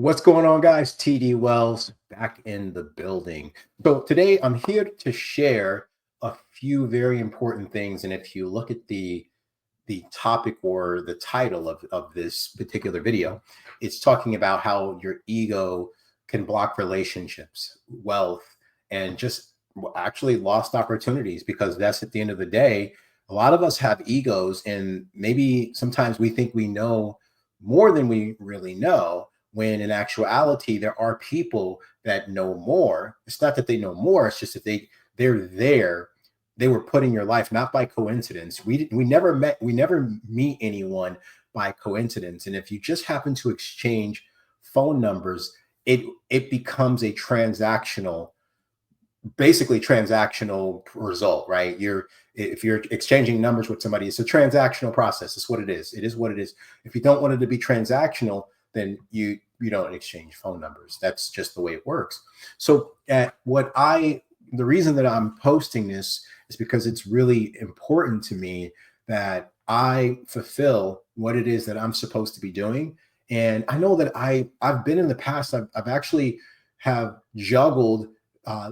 What's going on, guys? TD Wells back in the building. So today I'm here to share a few very important things. And if you look at the topic or the title of this particular video, it's talking about how your ego can block relationships, wealth, and just actually lost opportunities, because that's at the end of the day. A lot of us have egos, and maybe sometimes we think we know more than we really know, when in actuality there are people that know more. It's not that they know more, it's just that they're there. They were put in your life not by coincidence. We never meet anyone by coincidence. And if you just happen to exchange phone numbers, it becomes a basically transactional result, right? If you're exchanging numbers with somebody, it's a transactional process. It's what it is. It is what it is. If you don't want it to be transactional, then you don't exchange phone numbers. That's just the way it works. So the reason that I'm posting this is because it's really important to me that I fulfill what it is that I'm supposed to be doing. And I know that I've been in the past, I've actually have juggled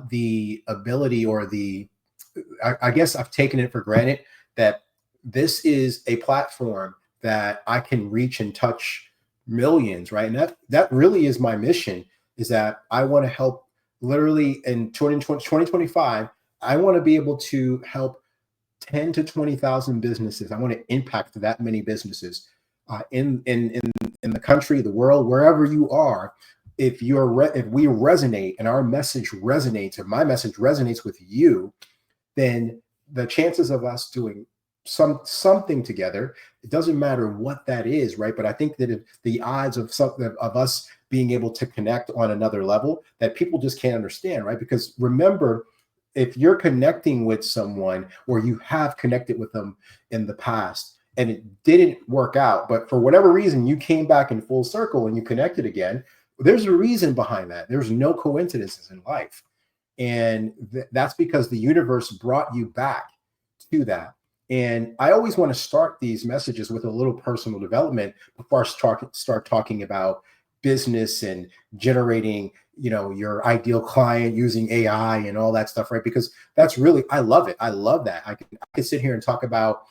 the ability, or I guess I've taken it for granted that this is a platform that I can reach and touch millions, right? And that really is my mission, is that I want to help, literally in 2025, I want to be able to help 10 to 20,000 businesses. I want to impact that many businesses in the country, the world, wherever you are. If we resonate, and our message resonates, and my message resonates with you, then the chances of us doing something together, it doesn't matter what that is, right? But I think that if the odds of us being able to connect on another level that people just can't understand, right? Because remember, if you're connecting with someone, or you have connected with them in the past and it didn't work out, but for whatever reason you came back in full circle and you connected again, there's a reason behind that. There's no coincidences in life. And that's because the universe brought you back to that. And I always want to start these messages with a little personal development before I start talking about business and generating, your ideal client using AI and all that stuff, right? Because that's really, I love it. I love that. I can sit here and talk about,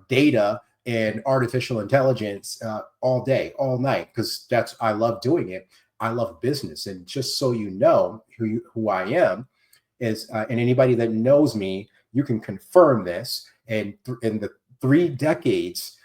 data and artificial intelligence all day, all night, because I love doing it. I love business. And just so you know who I am is, and anybody that knows me, you can confirm this. And in the 3 decades,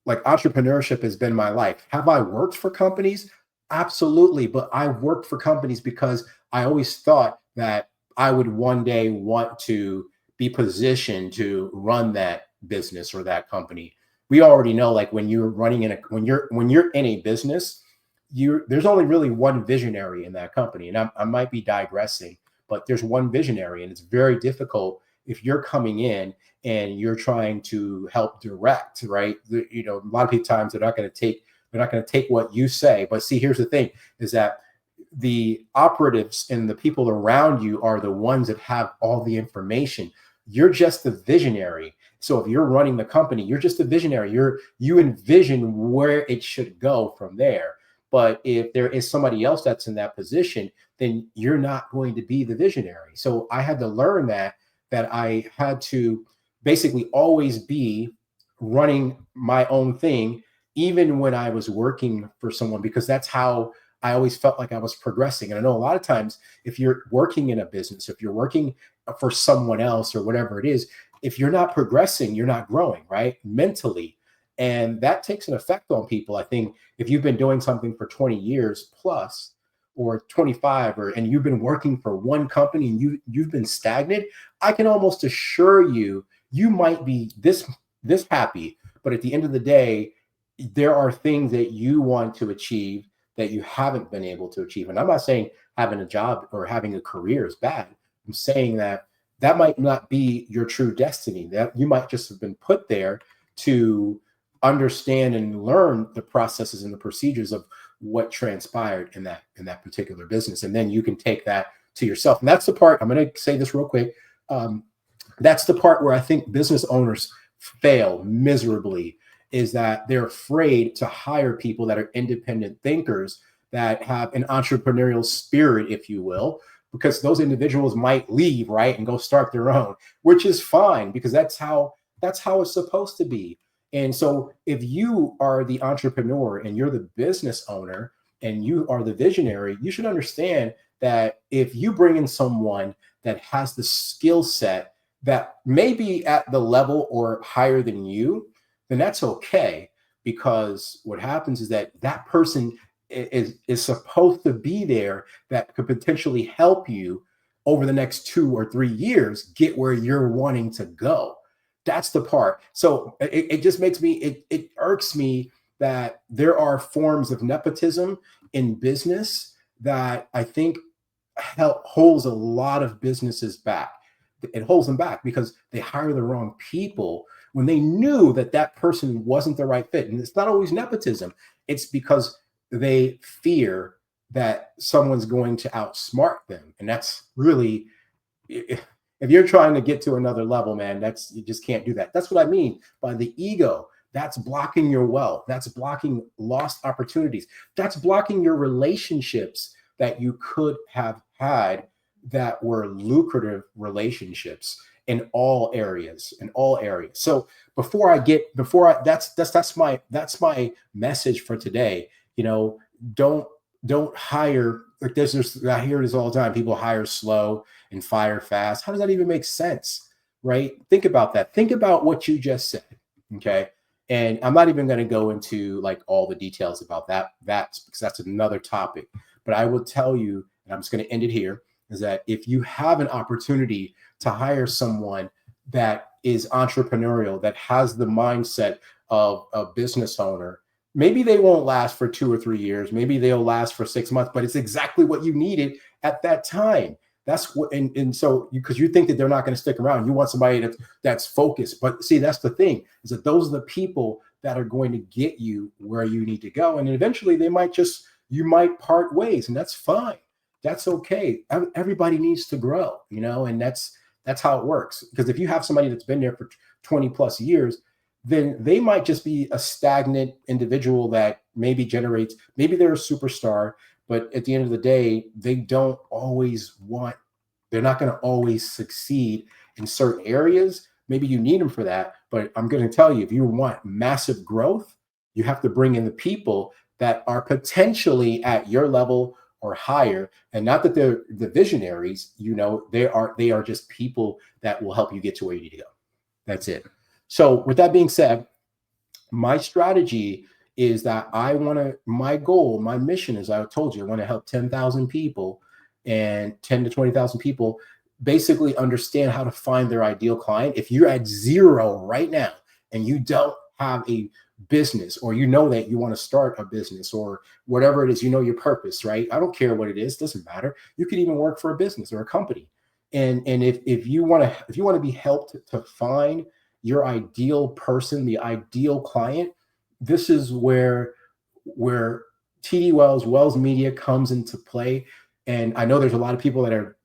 like, entrepreneurship has been my life. Have I worked for companies? Absolutely. But I worked for companies because I always thought that I would one day want to be positioned to run that business or that company. We already know, like, when you're when you're in a business, there's only really one visionary in that company. And I might be digressing, but there's one visionary, and it's very difficult if you're coming in and you're trying to help direct, right? A lot of times they're not going to take what you say. But see, here's the thing, is that the operatives and the people around you are the ones that have all the information. You're just the visionary. So if you're running the company, you're just a visionary. You envision where it should go from there. But if there is somebody else that's in that position, then you're not going to be the visionary. So I had to learn that I had to basically always be running my own thing, even when I was working for someone, because that's how I always felt like I was progressing. And I know a lot of times, if you're working in a business, if you're working for someone else or whatever it is, if you're not progressing, you're not growing, right? Mentally. And that takes an effect on people. I think if you've been doing something for 20 years plus, or 25, and you've been working for one company and you've been stagnant, I can almost assure you might be this happy, but at the end of the day, there are things that you want to achieve that you haven't been able to achieve. And I'm not saying having a job or having a career is bad. I'm saying that might not be your true destiny, that you might just have been put there to understand and learn the processes and the procedures of what transpired in that particular business. And then you can take that to yourself. And that's the part, I'm going to say this real quick. That's the part where I think business owners fail miserably, is that they're afraid to hire people that are independent thinkers, that have an entrepreneurial spirit, if you will, because those individuals might leave, right, and go start their own, which is fine because that's how it's supposed to be. And so if you are the entrepreneur and you're the business owner and you are the visionary, you should understand that if you bring in someone that has the skill set that may be at the level or higher than you, then that's okay. Because what happens is that that person is supposed to be there that could potentially help you over the next 2 or 3 years get where you're wanting to go. That's the part. So it just makes me, it irks me that there are forms of nepotism in business that I think holds a lot of businesses back. It holds them back because they hire the wrong people when they knew that that person wasn't the right fit. And it's not always nepotism. It's because they fear that someone's going to outsmart them. And that's really, if you're trying to get to another level, man, that's, you just can't do that. That's what I mean by the ego. That's blocking your wealth. That's blocking lost opportunities. That's blocking your relationships that you could have had that were lucrative relationships in all areas. So that's my message for today. You know, don't don't hire like this. I hear this all the time. People hire slow and fire fast. How does that even make sense? Right? Think about that. Think about what you just said. Okay. And I'm not even going to go into like all the details about that because that's another topic. But I will tell you, and I'm just going to end it here, is that if you have an opportunity to hire someone that is entrepreneurial, that has the mindset of a business owner, maybe they won't last for 2 or 3 years. Maybe they'll last for 6 months, but it's exactly what you needed at that time. That's what, and so because you think that they're not going to stick around, you want somebody that's focused. But see, that's the thing, is that those are the people that are going to get you where you need to go. And eventually you might part ways, and that's fine. That's okay. Everybody needs to grow, and that's how it works. Because if you have somebody that's been there for 20 plus years, then they might just be a stagnant individual that maybe they're a superstar, but at the end of the day, they're not going to always succeed in certain areas. Maybe you need them for that, but I'm going to tell you, if you want massive growth, you have to bring in the people that are potentially at your level or higher. And not that they're the visionaries, they are just people that will help you get to where you need to go. That's it. So with that being said, my strategy is that my goal, my mission, as I told you, I want to help 10,000 people, and 10 to 20,000 people basically understand how to find their ideal client. If you're at zero right now and you don't have a business, or that you want to start a business, or whatever it is, your purpose, right? I don't care what it is, doesn't matter. You could even work for a business or a company. And if you want to be helped to find your ideal person, the ideal client, this is where TD Wells Media comes into play. And I know there's a lot of people that are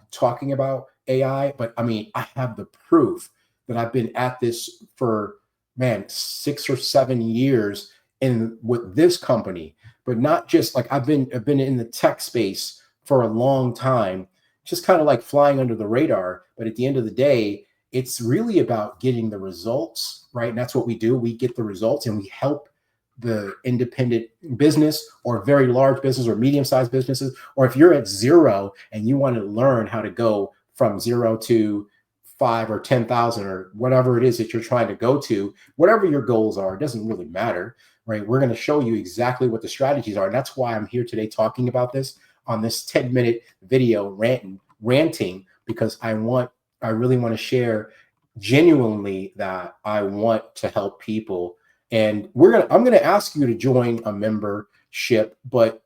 talking about AI, but I mean, I have the proof that I've been at this for 6 or 7 years with this company, but not just like I've been in the tech space for a long time, just kind of like flying under the radar. But at the end of the day, it's really about getting the results, right? And that's what we do. We get the results and we help the independent business or very large business or medium-sized businesses. Or if you're at zero and you want to learn how to go from zero to 5 or 10,000 or whatever it is that you're trying to go to, whatever your goals are, it doesn't really matter, right? We're going to show you exactly what the strategies are. And that's why I'm here today talking about this on this 10-minute video ranting, because I really want to share genuinely that I want to help people. And I'm going to ask you to join a membership, but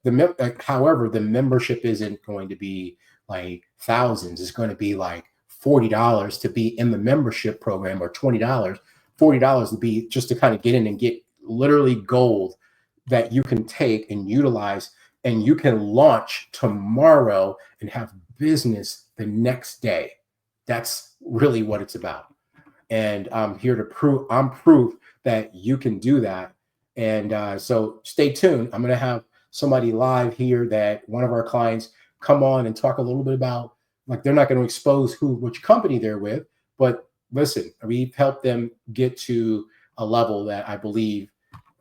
however, the membership isn't going to be like thousands. It's going to be like $40 to be in the membership program, or $20, $40 to be just to kind of get in and get literally gold that you can take and utilize, and you can launch tomorrow and have business the next day. That's really what it's about. And I'm here to prove that you can do that. And so stay tuned. I'm going to have somebody live here that one of our clients come on and talk a little bit about, like, they're not going to expose which company they're with, but listen, we've helped them get to a level that I believe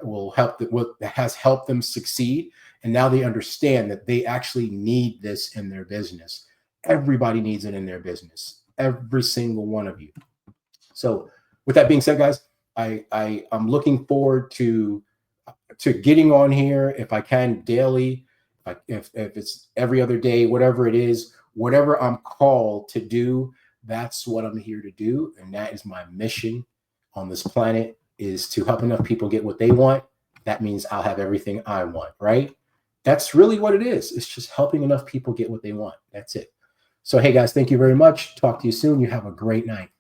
will help that has helped them succeed. And now they understand that they actually need this in their business. Everybody needs it in their business. Every single one of you. So with that being said, guys, I'm looking forward to getting on here if I can daily, if it's every other day, whatever it is, whatever I'm called to do, that's what I'm here to do. And that is my mission on this planet, is to help enough people get what they want. That means I'll have everything I want, right? That's really what it is. It's just helping enough people get what they want. That's it. So, hey guys, thank you very much. Talk to you soon. You have a great night.